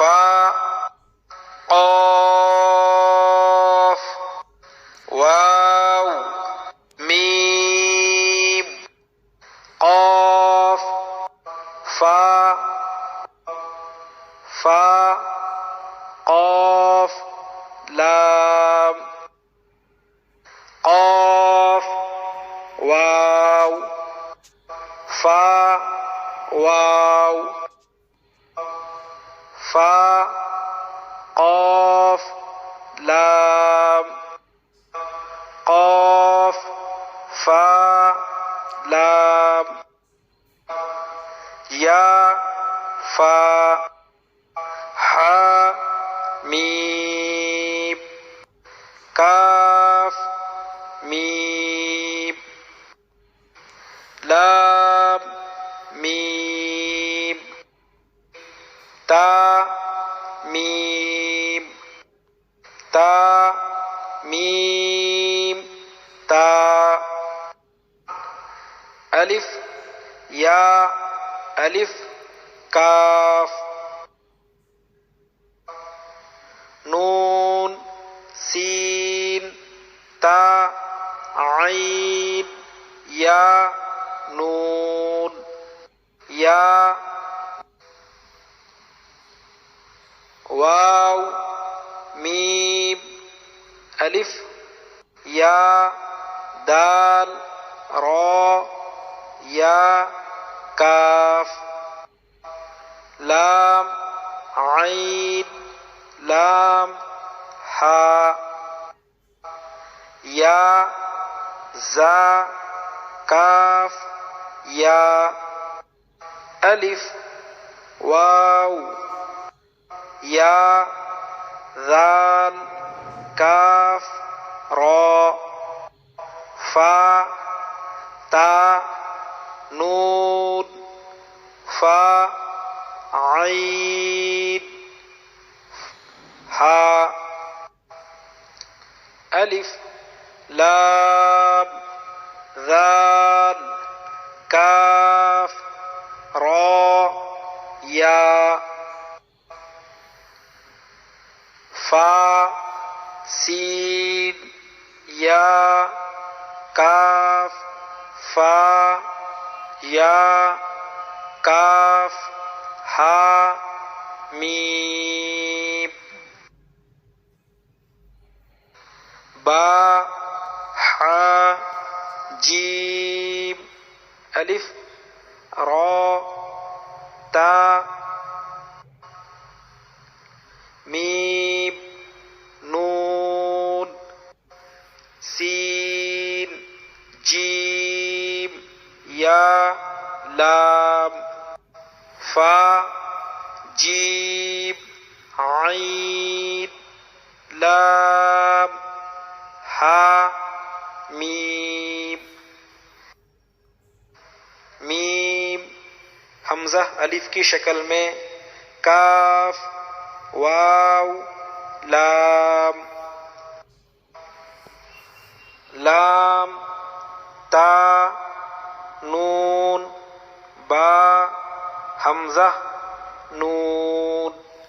फा क़ाफ़ वाव मीम क़ाफ़ फा क़ाफ़ लाम क़ाफ़ वाव फा वाव फा क़ाफ़ लाम क़ाफ़ फा लाम या फा हा मीम काफ मीम लाम मीम ता मीम ता मीम ता अलिफ या अलिफ काफ नून सीन ता आइन या नून या वाव मीम अलिफ या दाल रा या काफ लाम आइन लाम हा या जा काफ या अलिफ वाव या दाल काफ रा फा ता नून फा आइन हा अलिफ लाम दाल काफ रा या फा सीन या काफ फा या काफ हा मीम बा हा जीम अलिफ रा ता मीम नून सीन जीम या लाम फा जीम आइन लाम हा मीम मीम हमजा अलिफ की शक्ल में काफ वाव लाम लाम ता नून बा हमजा